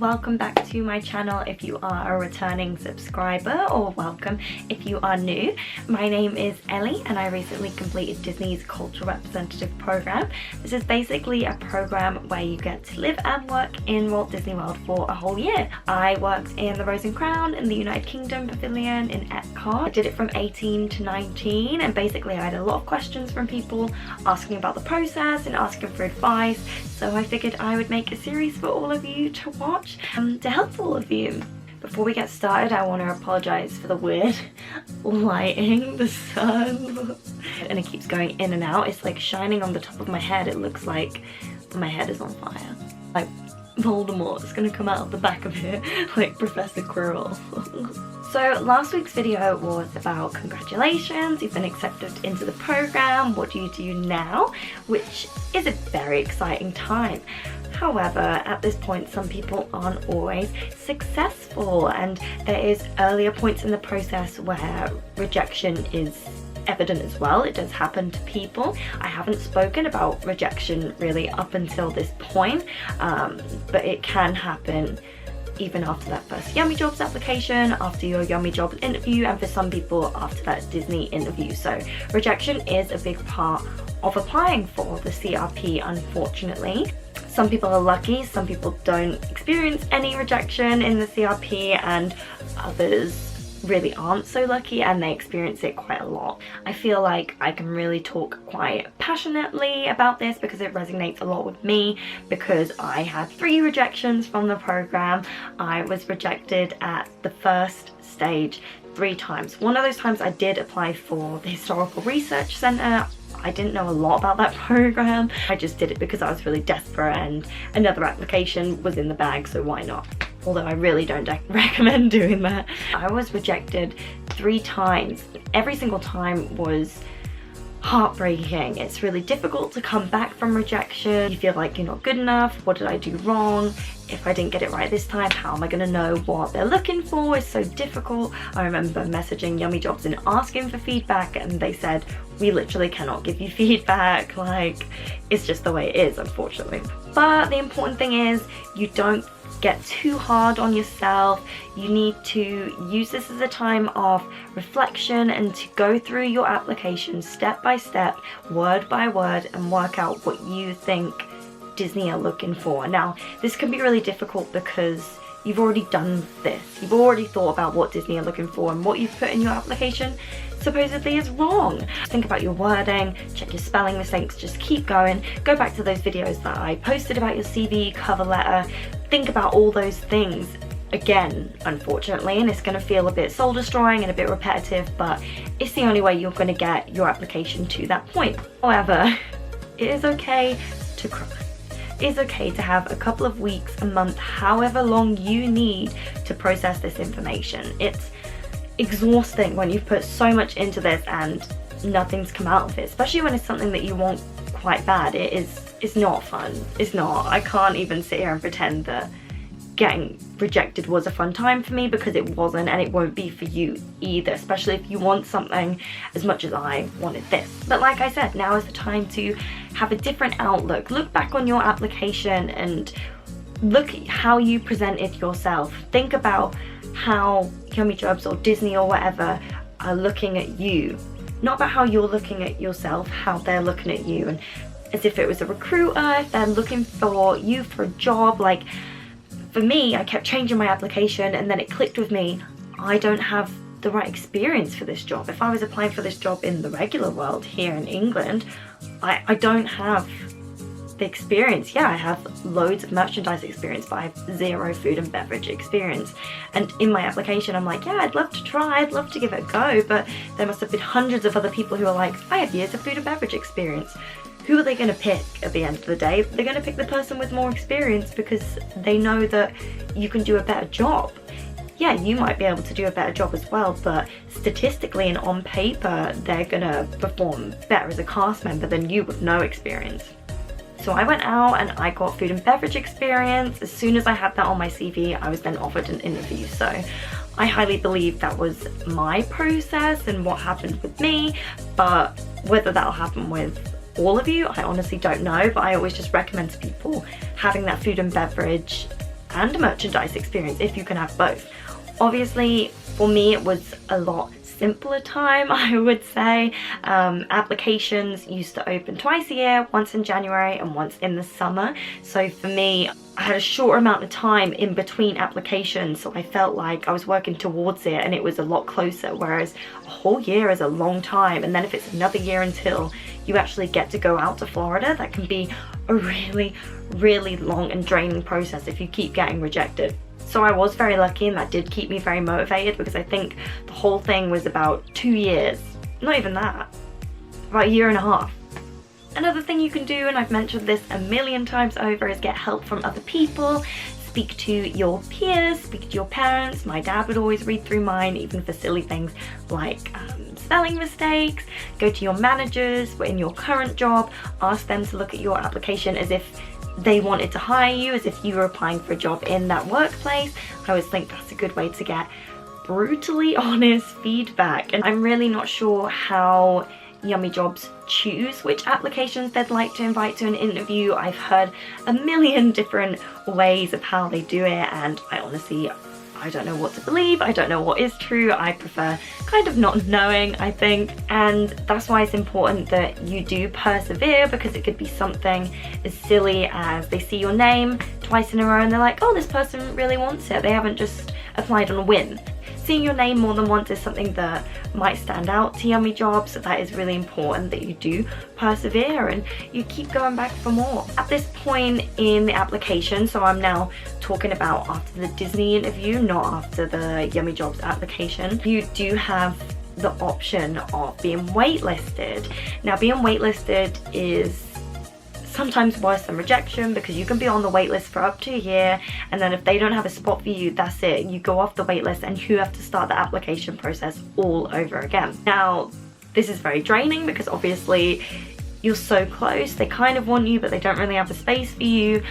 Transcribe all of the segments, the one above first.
welcome back to my channel if you are a returning subscriber, or welcome if you are new. My name is Ellie and I recently completed Disney's Cultural Representative Program. This is basically a program where you get to live and work in Walt Disney World for a whole year. I worked in the Rose and Crown, in the United Kingdom Pavilion, in Epcot. I did it from 18 to 19 and basically I had a lot of questions from people asking about the process and asking for advice, so I figured I would make a series for all of you to watch to help all of you. Before we get started, I want to apologize for the weird lighting, the sun, and it keeps going in and out. It's like shining on the top of my head. It looks like my head is on fire. Like Voldemort is gonna come out of the back of it, like Professor Quirrell. So last week's video was about congratulations, you've been accepted into the program, what do you do now? Which is a very exciting time. However, at this point, some people aren't always successful, and there is earlier points in the process where rejection is evident as well. It does happen to people. I haven't spoken about rejection really up until this point, but it can happen even after that first Yummy Jobs application, after your Yummy Jobs interview, and for some people after that Disney interview. So rejection is a big part of applying for the CRP, unfortunately. Some people are lucky, some people don't experience any rejection in the CRP, and others really aren't so lucky and they experience it quite a lot. I feel like I can really talk quite passionately about this because it resonates a lot with me, because I had 3 rejections from the program. I was rejected at the first stage 3 times. One of those times I did apply for the Historical Research Centre. I didn't know a lot about that program. I just did it because I was really desperate and another application was in the bag, so why not? Although I really don't recommend doing that. I was rejected 3 times. Every single time was heartbreaking. It's really difficult to come back from rejection. You feel like you're not good enough. What did I do wrong? If I didn't get it right this time, how am I gonna know what they're looking for? It's so difficult. I remember messaging Yummy Jobs and asking for feedback, and they said, we literally cannot give you feedback. Like, it's just the way it is, unfortunately. But the important thing is you don't get too hard on yourself. You need to use this as a time of reflection and to go through your application step by step, word by word, and work out what you think Disney are looking for. Now, this can be really difficult because you've already done this. You've already thought about what Disney are looking for, and what you've put in your application supposedly is wrong. Think about your wording, check your spelling mistakes, just keep going. Go back to those videos that I posted about your CV, cover letter. Think about all those things again, unfortunately, and it's going to feel a bit soul destroying and a bit repetitive, but it's the only way you're going to get your application to that point. However, it is okay to cry. It's okay to have a couple of weeks, a month, however long you need to process this information. It's exhausting when you've put so much into this and nothing's come out of it, especially when it's something that you want quite bad. It's not fun. It's not. I can't even sit here and pretend that getting rejected was a fun time for me, because it wasn't, and it won't be for you either, especially if you want something as much as I wanted this. But like I said, now is the time to have a different outlook. Look back on your application and look at how you presented yourself. Think about how Yummy Jobs or Disney or whatever are looking at you. Not about how you're looking at yourself, how they're looking at you. And as if it was a recruiter, if they're looking for you for a job. Like, for me, I kept changing my application and then it clicked with me, I don't have the right experience for this job. If I was applying for this job in the regular world here in England, I don't have the experience. Yeah, I have loads of merchandise experience, but I have 0 food and beverage experience. And in my application, I'm like, yeah, I'd love to try, I'd love to give it a go, but there must have been hundreds of other people who are like, I have years of food and beverage experience. Who are they going to pick at the end of the day? They're going to pick the person with more experience because they know that you can do a better job. Yeah, you might be able to do a better job as well, but statistically and on paper, they're going to perform better as a cast member than you with no experience. So I went out and I got food and beverage experience. As soon as I had that on my CV, I was then offered an interview. So I highly believe that was my process and what happened with me, but whether that'll happen with all of you, I honestly don't know, but I always just recommend to people having that food and beverage and merchandise experience if you can have both. Obviously, for me, it was a lot simpler time, I would say. Applications used to open twice a year, once in January and once in the summer. So for me, I had a short amount of time in between applications, so I felt like I was working towards it and it was a lot closer, whereas a whole year is a long time. And then if it's another year until you actually get to go out to Florida, that can be a really long and draining process if you keep getting rejected. So I was very lucky, and that did keep me very motivated, because I think the whole thing was about 2 years, not even that, about a year and a half. Another thing you can do, and I've mentioned this a million times over, is get help from other people. Speak to your peers, speak to your parents. My dad would always read through mine, even for silly things like spelling mistakes. Go to your managers in your current job, ask them to look at your application as if they wanted to hire you, as if you were applying for a job in that workplace. I always think that's a good way to get brutally honest feedback. And I'm really not sure how Yummy Jobs choose which applications they'd like to invite to an interview. I've heard a million different ways of how they do it, and I don't know what to believe. I don't know what is true. I prefer kind of not knowing, I think. And that's why it's important that you do persevere, because it could be something as silly as they see your name twice in a row and they're like, oh, this person really wants it. They haven't just applied on a whim. Seeing your name more than once is something that might stand out to Yummy Jobs, so that is really important that you do persevere and you keep going back for more. At this point in the application, so I'm now talking about after the Disney interview, not after the Yummy Jobs application, you do have the option of being waitlisted. Now, being waitlisted is sometimes worse than rejection, because you can be on the waitlist for up to a year, and then if they don't have a spot for you, that's it. You go off the waitlist and you have to start the application process all over again. Now, this is very draining, because obviously you're so close. They kind of want you, but they don't really have the space for you.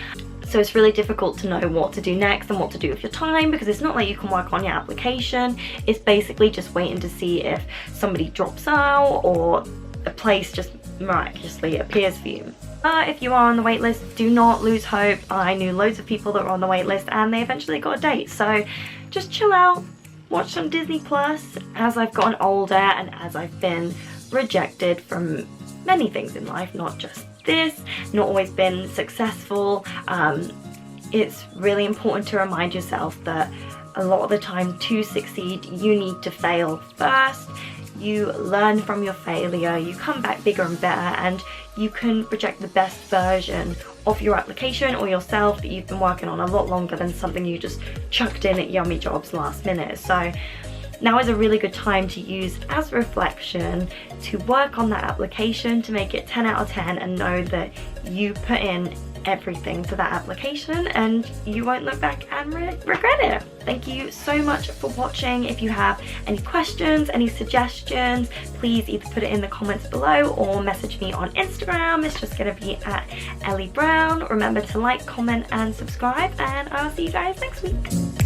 So it's really difficult to know what to do next and what to do with your time, because it's not like you can work on your application. It's basically just waiting to see if somebody drops out or a place just miraculously appears for you. If you are on the waitlist, do not lose hope. I knew loads of people that were on the waitlist and they eventually got a date. So just chill out, watch some Disney Plus. As I've gotten older and as I've been rejected from many things in life, not just this, not always been successful, it's really important to remind yourself that a lot of the time, to succeed, you need to fail first. You learn from your failure, you come back bigger and better, and you can project the best version of your application or yourself that you've been working on a lot longer than something you just chucked in at Yummy Jobs last minute. So now is a really good time to use as reflection to work on that application, to make it 10 out of 10 and know that you put in everything to that application and you won't look back and regret it. Thank you so much for watching. If you have any questions, any suggestions, please either put it in the comments below or message me on Instagram. It's just going to be at Ellie Brown. Remember to like, comment and subscribe, and I'll see you guys next week.